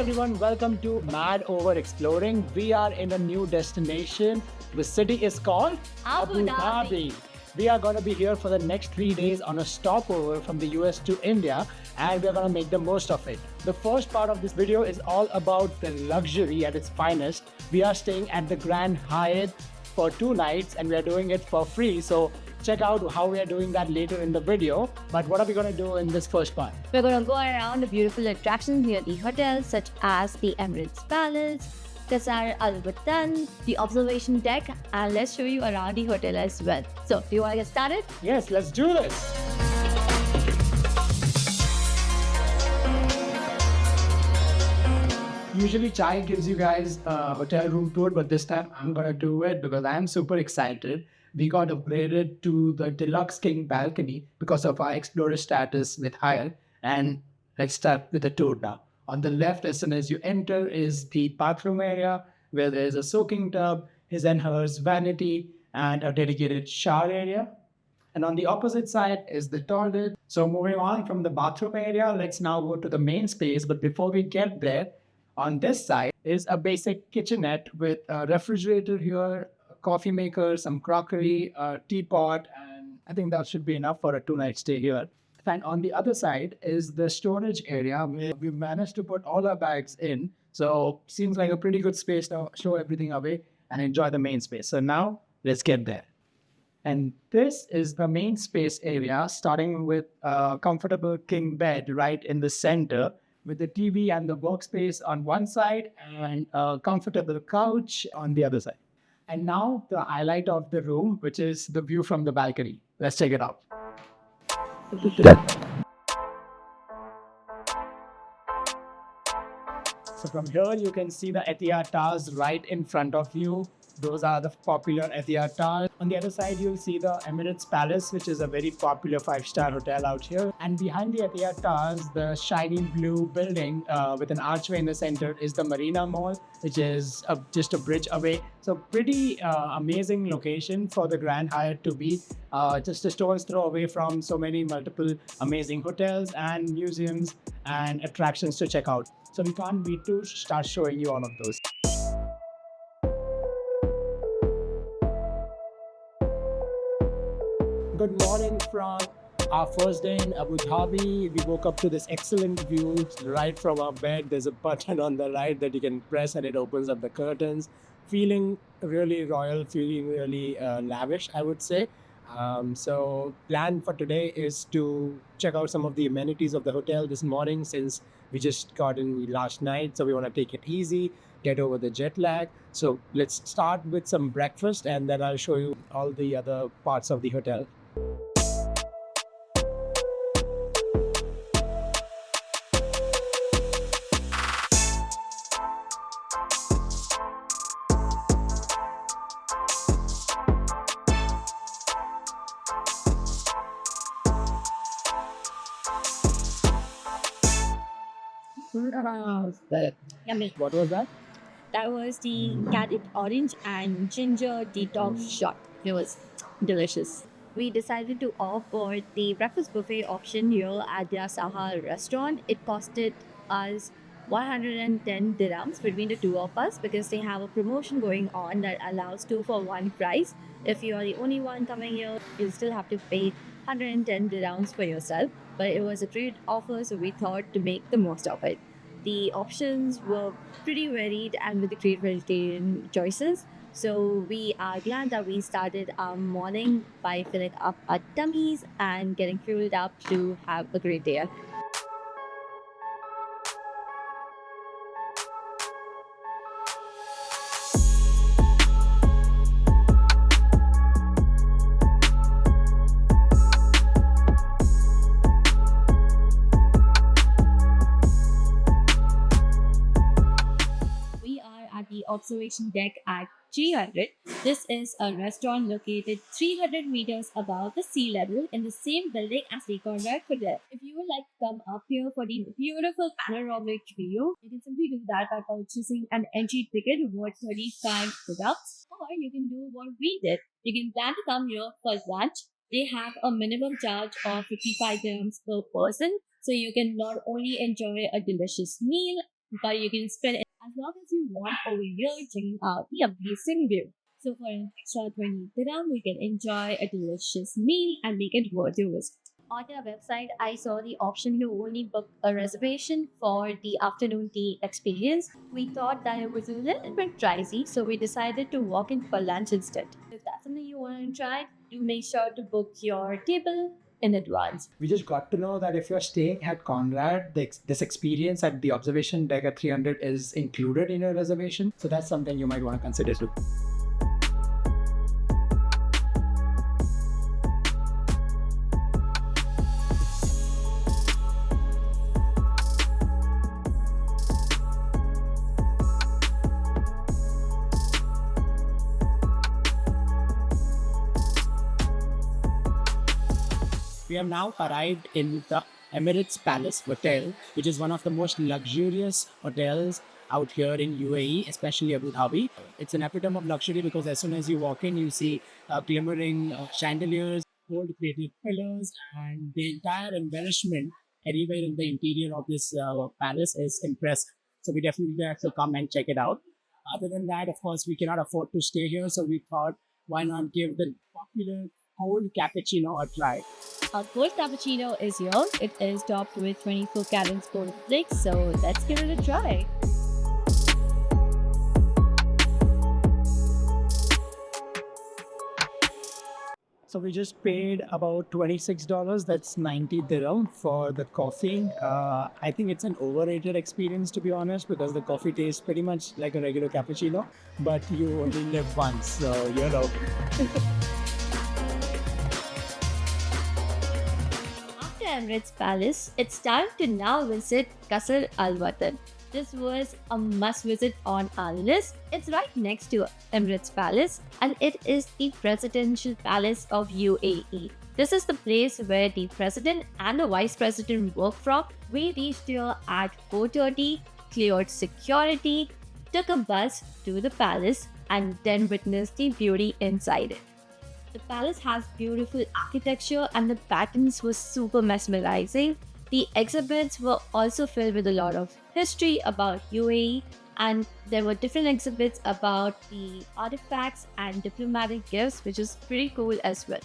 everyone, welcome to Mad Over Exploring. We are in a new destination. The city is called Abu Dhabi. We are going to be here for the next 3 days on a stopover from the US to India, and we're going to make the most of it. The first part of this video is all about the luxury at its finest. We are staying at the Grand Hyatt for 2 nights and we are doing it for free. So check out how we are doing that later in the video. But what are we going to do in this first part? We're going to go around the beautiful attractions near the hotels, such as the Emirates Palace, Qasr Al Watan, the observation deck, and let's show you around the hotel as well. So, do you want to get started? Yes, let's do this. Usually Chai gives you guys a hotel room tour, but this time I'm going to do it because I'm super excited. We got upgraded to the Deluxe King balcony because of our explorer status with Hyatt. And let's start with the tour now. On the left, as soon as you enter, is the bathroom area where there's a soaking tub, his and hers vanity, and a dedicated shower area. And on the opposite side is the toilet. So moving on from the bathroom area, let's now go to the main space. But before we get there, on this side is a basic kitchenette with a refrigerator here, a coffee maker, some crockery, a teapot, and I think that should be enough for a 2-night stay here. And on the other side is the storage area where we managed to put all our bags in. So seems like a pretty good space to show everything away and enjoy the main space. So now let's get there. And this is the main space area, starting with a comfortable king bed right in the center, with the TV and the workspace on one side and a comfortable couch on the other side. And now the highlight of the room, which is the view from the balcony. Let's check it out. So from here you can see the Etihad Towers right in front of you. Those are the popular Etihad Towers. On the other side, you'll see the Emirates Palace, which is a very popular 5-star hotel out here. And behind the Etihad Towers, the shiny blue building with an archway in the center is the Marina Mall, which is just a bridge away. So pretty amazing location for the Grand Hyatt to be. Just a stone's throw away from so many multiple amazing hotels and museums and attractions to check out. So we can't wait to start showing you all of those. Good morning from our first day in Abu Dhabi. We woke up to this excellent view right from our bed. There's a button on the right that you can press and it opens up the curtains. Feeling really royal, feeling really lavish, I would say. So plan for today is to check out some of the amenities of the hotel this morning, since we just got in last night. So we want to take it easy, get over the jet lag. So let's start with some breakfast and then I'll show you all the other parts of the hotel. Yummy. What was that? That was the Cadit Orange and Ginger Detox Shot. It was delicious. We decided to opt for the breakfast buffet option here at their Sahar restaurant. It costed us 110 dirhams between the two of us because they have a promotion going on that allows 2 for 1 price. If you are the only one coming here, you still have to pay 110 dirhams for yourself. But it was a great offer, so we thought to make the most of it. The options were pretty varied and with the great vegetarian choices. So we are glad that we started our morning by filling up our tummies and getting fueled up to have a great day. The observation deck at 300. This is a restaurant located 300 meters above the sea level in the same building as the Conrad Hotel. If you would like to come up here for the beautiful panoramic view, you can simply do that by purchasing an entry ticket worth 35 products, or you can do what we did. You can plan to come here for lunch. They have a minimum charge of 55 dirhams per person, so you can not only enjoy a delicious meal but you can spend it as long as you want over here checking out the amazing view. So for an extra 20 dirham, you can enjoy a delicious meal and make it worth your visit. On their website, I saw the option to only book a reservation for the afternoon tea experience. We thought that it was a little bit pricey, so we decided to walk in for lunch instead. If that's something you want to try, do make sure to book your table in advance. We just got to know that if you're staying at Conrad, this experience at the observation deck at 300 is included in your reservation. So that's something you might want to consider too. We have now arrived in the Emirates Palace Hotel, which is one of the most luxurious hotels out here in UAE, especially Abu Dhabi. It's an epitome of luxury because as soon as you walk in, you see glimmering chandeliers, gold-plated pillars, and the entire embellishment anywhere in the interior of this palace is impressive. So we definitely have to come and check it out. Other than that, of course, we cannot afford to stay here, so we thought, why not give the popular cold cappuccino a try? Our cold cappuccino is yours. It is topped with 24 carats gold flakes, so let's give it a try. So we just paid about $26. That's 90 dirham for the coffee. I think it's an overrated experience, to be honest, because the coffee tastes pretty much like a regular cappuccino, but you only live once, so you know. Emirates Palace, it's time to now visit Qasr Al Watan. This was a must visit on our list. It's right next to Emirates Palace and it is the presidential palace of UAE. This is the place where the president and the vice president work from. We reached here at 4:30, cleared security, took a bus to the palace and then witnessed the beauty inside it. The palace has beautiful architecture and the patterns were super mesmerizing. The exhibits were also filled with a lot of history about UAE and there were different exhibits about the artifacts and diplomatic gifts, which is pretty cool as well.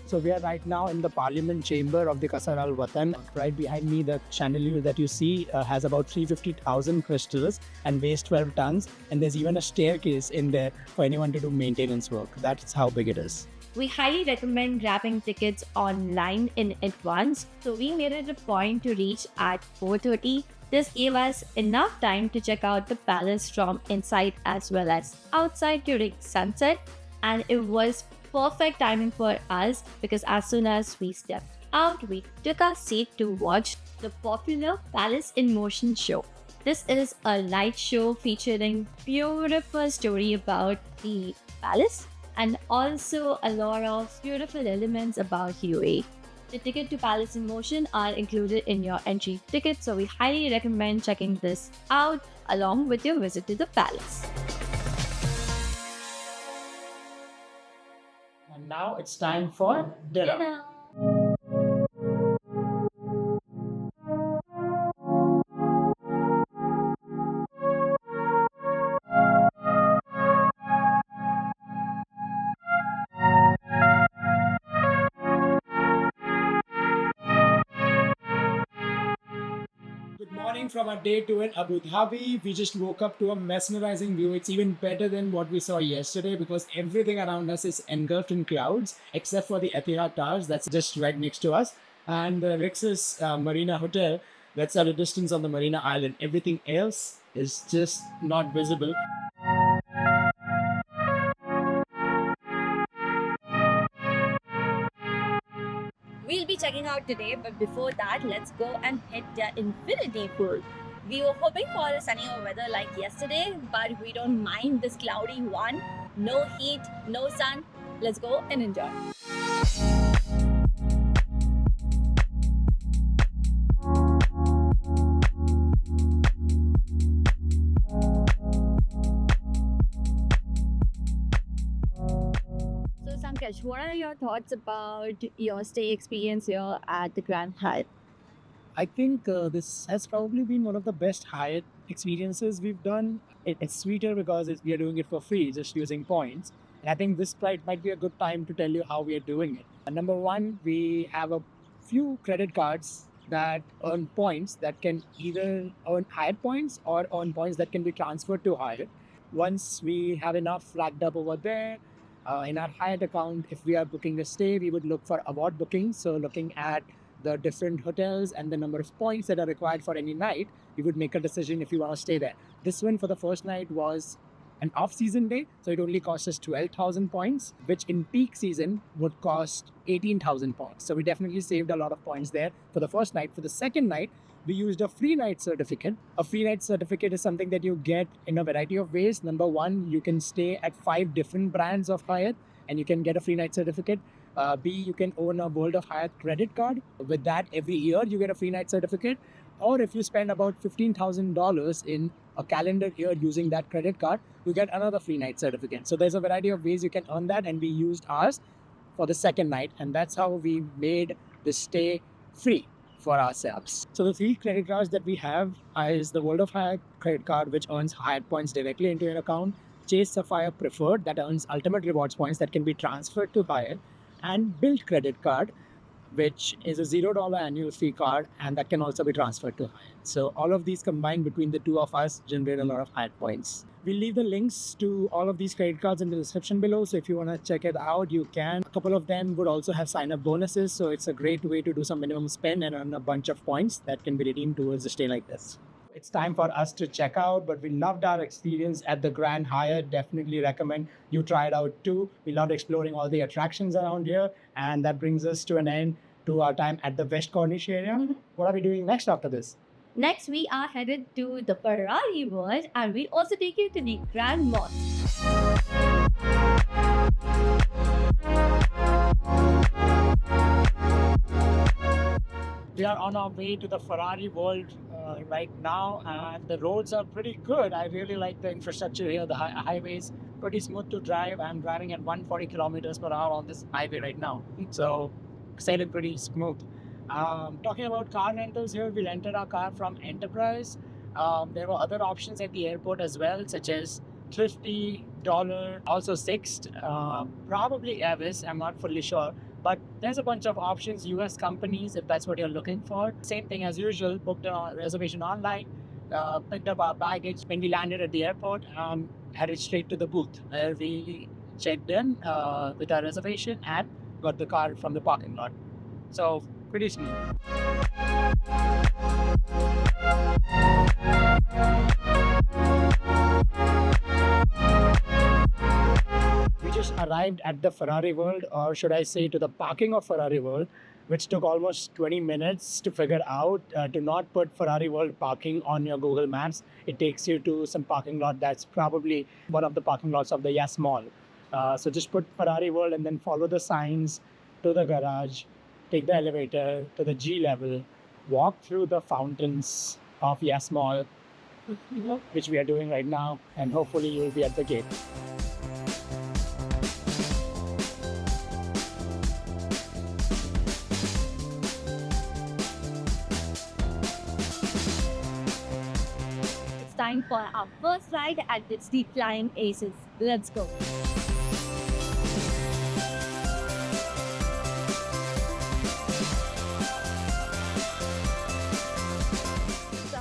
So we are right now in the Parliament chamber of the Qasr Al Watan. Right behind me, the chandelier that you see has about 350,000 crystals and weighs 12 tons. And there's even a staircase in there for anyone to do maintenance work. That's how big it is. We highly recommend grabbing tickets online in advance. So we made it a point to reach at 4:30. This gave us enough time to check out the palace from inside as well as outside during sunset. And it was perfect timing for us because as soon as we stepped out, we took our seat to watch the popular Palace in Motion show. This is a light show featuring beautiful story about the palace and also a lot of beautiful elements about UAE. The ticket to Palace in Motion are included in your entry ticket, so we highly recommend checking this out along with your visit to the palace. And now it's time for dinner. Good morning from our day two in Abu Dhabi. We just woke up to a mesmerizing view. It's even better than what we saw yesterday because everything around us is engulfed in clouds except for the Etihad Towers that's just right next to us. And the Rix's Marina Hotel that's at a distance on the Marina Island. Everything else is just not visible. We'll be checking out today, but before that, let's go and hit the infinity pool. We were hoping for a sunnier weather like yesterday, but we don't mind this cloudy one. No heat, no sun. Let's go and enjoy. Sankesh, what are your thoughts about your stay experience here at the Grand Hyatt? I think this has probably been one of the best Hyatt experiences we've done, it's sweeter because we are doing it for free, just using points. And I think this flight might be a good time to tell you how we are doing it. Number one, we have a few credit cards that earn points that can either earn Hyatt points or earn points that can be transferred to Hyatt. Once we have enough racked up over there, in our Hyatt account, if we are booking a stay, we would look for award bookings. So looking at the different hotels and the number of points that are required for any night, we would make a decision if we want to stay there. This one for the first night was an off-season day, so it only cost us 12,000 points, which in peak season would cost 18,000 points. So we definitely saved a lot of points there for the first night. For the second night, we used a free night certificate. A free night certificate is something that you get in a variety of ways. Number one, you can stay at 5 different brands of Hyatt and you can get a free night certificate. B, you can own a World of Hyatt credit card. With that, every year you get a free night certificate. Or if you spend about $15,000 in a calendar year using that credit card, you get another free night certificate. So there's a variety of ways you can earn that, and we used ours for the second night, and that's how we made the stay free for ourselves. So the 3 credit cards that we have is the World of Hyatt credit card, which earns Hyatt points directly into your account, Chase Sapphire Preferred, that earns Ultimate Rewards points that can be transferred to Hyatt, and BILT credit card, which is a $0 annual fee card, and that can also be transferred to Hyatt. So all of these combined between the two of us generate a lot of Hyatt points. We'll leave the links to all of these credit cards in the description below. So if you want to check it out, you can. A couple of them would also have sign-up bonuses. So it's a great way to do some minimum spend and earn a bunch of points that can be redeemed towards a stay like this. It's time for us to check out, but we loved our experience at the Grand Hyatt. Definitely recommend you try it out too. We loved exploring all the attractions around here, and that brings us to an end to our time at the West Cornish area. What are we doing next after this? Next, we are headed to the Ferrari world and we'll also take you to the Grand Mosque. We are on our way to the Ferrari world right now, and the roads are pretty good. I really like the infrastructure here. The highways pretty smooth to drive. I'm driving at 140 kilometers per hour on this highway right now, so sailing pretty smooth. Talking about car rentals here, we rented our car from Enterprise. There were other options at the airport as well, such as Thrifty, Dollar, also Sixt, probably Avis, I'm not fully sure. But there's a bunch of options, US companies, if that's what you're looking for. Same thing as usual, booked a reservation online, picked up our baggage when we landed at the airport, headed straight to the booth where we checked in with our reservation and got the car from the parking lot. So pretty smooth. We just arrived at the Ferrari World, or should I say to the parking of Ferrari World, which took almost 20 minutes to figure out. To not put Ferrari World parking on your Google Maps, it takes you to some parking lot that's probably one of the parking lots of the Yas Mall. So just put Ferrari World and then follow the signs to the garage, take the elevator to the G level, walk through the fountains of Yas Mall, which we are doing right now, and hopefully you'll be at the gate. It's time for our first ride at the Steep Flying Aces. Let's go.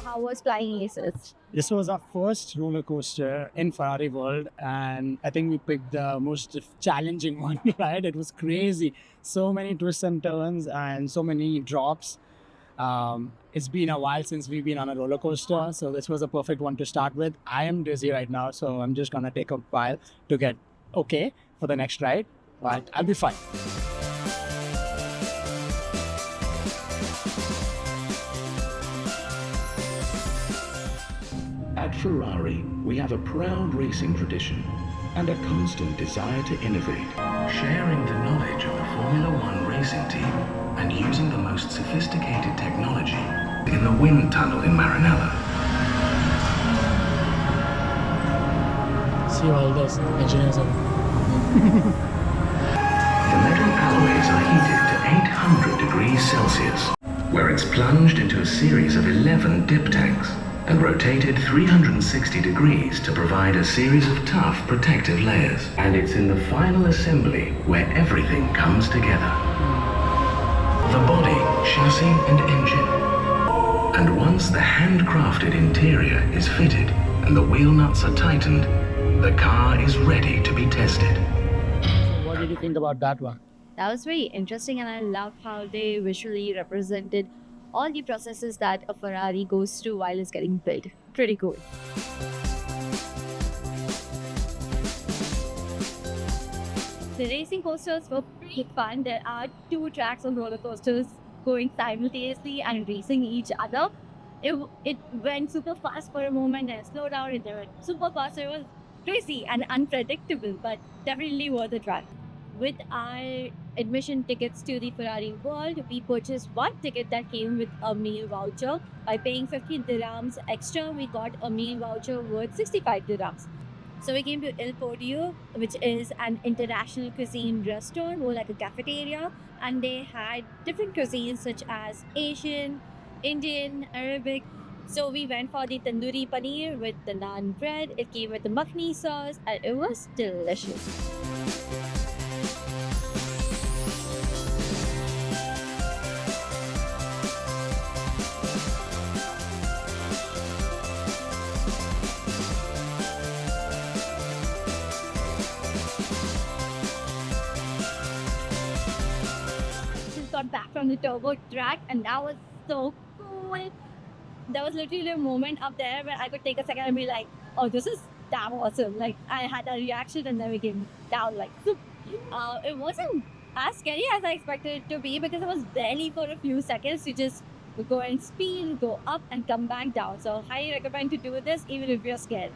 How was Flying Aces? This was our first roller coaster in Ferrari World, and I think we picked the most challenging one, right? It was crazy. So many twists and turns and so many drops. It's been a while since we've been on a roller coaster, so this was a perfect one to start with. I am dizzy right now, so I'm just gonna take a while to get okay for the next ride, but I'll be fine. At Ferrari, we have a proud racing tradition and a constant desire to innovate, sharing the knowledge of the Formula One racing team and using the most sophisticated technology in the wind tunnel in Maranello. See all those engineers The metal alloys are heated to 800 degrees Celsius, where it's plunged into a series of 11 dip tanks and rotated 360 degrees to provide a series of tough protective layers. And it's in the final assembly where everything comes together. The body, chassis and engine. And once the handcrafted interior is fitted and the wheel nuts are tightened, the car is ready to be tested. What did you think about that one? That was very interesting, and I love how they visually represented all the processes that a Ferrari goes through while it's getting built. Pretty cool. The racing coasters were pretty fun. There are 2 tracks of roller coasters going simultaneously and racing each other. It went super fast for a moment and slowed down, and then went super fast. It was crazy and unpredictable, but definitely worth a try. With our admission tickets to the Ferrari World, we purchased one ticket that came with a meal voucher. By paying 50 dirhams extra, we got a meal voucher worth 65 dirhams. So we came to Il Podio, which is an international cuisine restaurant, more like a cafeteria, and they had different cuisines such as Asian, Indian, Arabic. So we went for the tandoori paneer with the naan bread. It came with the makhni sauce, and it was delicious. Got back from the turbo track, and that was so cool. There was literally a moment up there where I could take a second and be like, oh, this is damn awesome. Like, I had a reaction and then we came down like zoop. It wasn't as scary as I expected it to be because it was barely for a few seconds. You just go and speed, go up and come back down. So highly recommend to do this even if you're scared.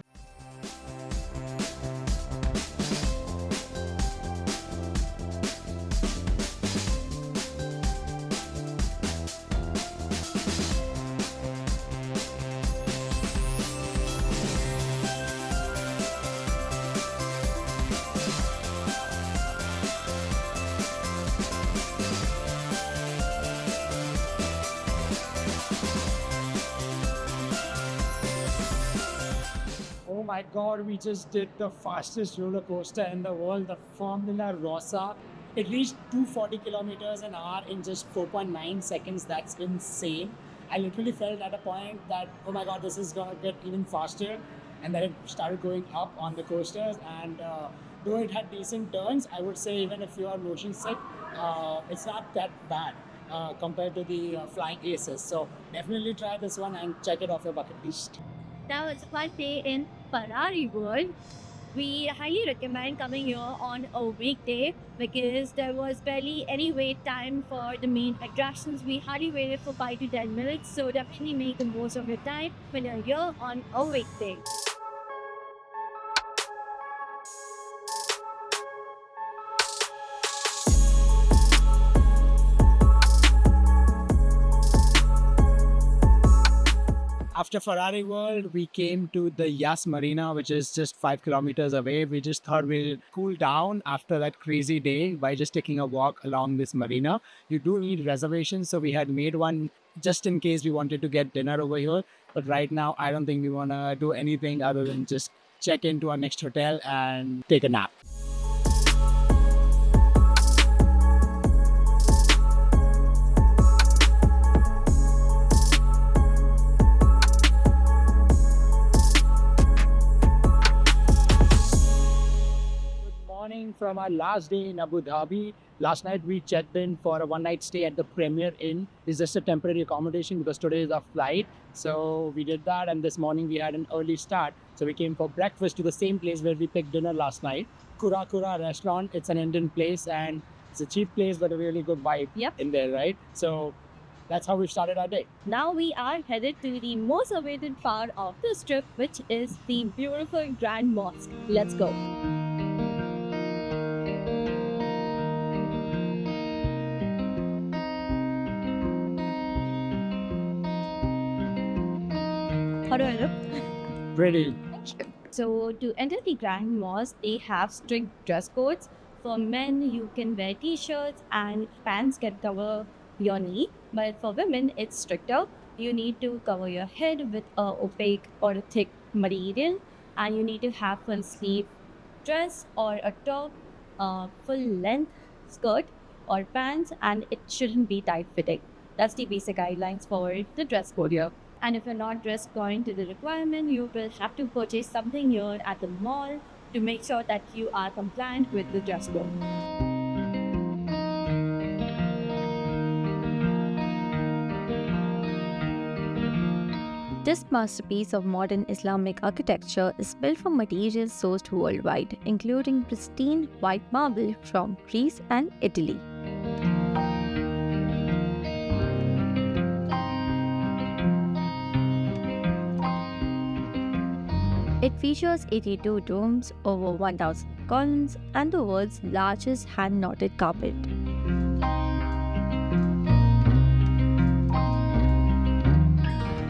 Oh my god, we just did the fastest roller coaster in the world, the Formula Rossa. It reached 240 kilometers an hour in just 4.9 seconds. That's insane. I literally felt at a point that, oh my god, this is gonna get even faster. And then it started going up on the coasters. And though it had decent turns, I would say even if you are motion sick, it's not that bad compared to the Flying Aces. So definitely try this one and check it off your bucket list. That was a fun day in Ferrari World. We highly recommend coming here on a weekday because there was barely any wait time for the main attractions. We hardly waited for 5 to 10 minutes, so definitely make the most of your time when you're here on a weekday. After Ferrari World, we came to the Yas Marina, which is just 5 kilometers away. We just thought we'll cool down after that crazy day by just taking a walk along this marina. You do need reservations, so we had made one just in case we wanted to get dinner over here. But right now, I don't think we want to do anything other than just check into our next hotel and take a nap. From our last day in Abu Dhabi. Last night we checked in for a one-night stay at the Premier Inn. It's just a temporary accommodation because today is our flight. So we did that, and this morning we had an early start. So we came for breakfast to the same place where we picked dinner last night. Kura Kura restaurant. It's an Indian place and it's a cheap place but a really good vibe in there, right? So that's how we started our day. Now we are headed to the most awaited part of this trip, which is the beautiful Grand Mosque. Let's go. How do I look? Pretty. So to enter the Grand Mosque, they have strict dress codes. For men, you can wear t-shirts and pants can cover your knee. But for women, it's stricter. You need to cover your head with a opaque or a thick material, and you need to have full sleeve dress or a top, full length skirt or pants, and it shouldn't be tight fitting. That's the basic guidelines for the dress code here. And if you're not dressed according to the requirement, you will have to purchase something here at the mall to make sure that you are compliant with the dress code. This masterpiece of modern Islamic architecture is built from materials sourced worldwide, including pristine white marble from Greece and Italy. It features 82 domes, over 1,000 columns, and the world's largest hand-knotted carpet.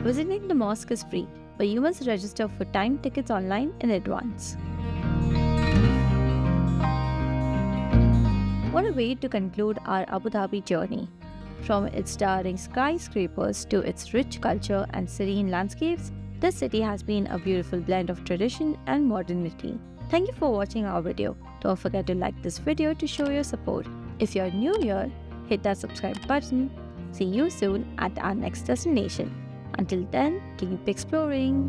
Visiting the mosque is free, but you must register for time tickets online in advance. What a way to conclude our Abu Dhabi journey. From its towering skyscrapers to its rich culture and serene landscapes, this city has been a beautiful blend of tradition and modernity. Thank you for watching our video. Don't forget to like this video to show your support. If you're new here, hit that subscribe button. See you soon at our next destination. Until then, keep exploring.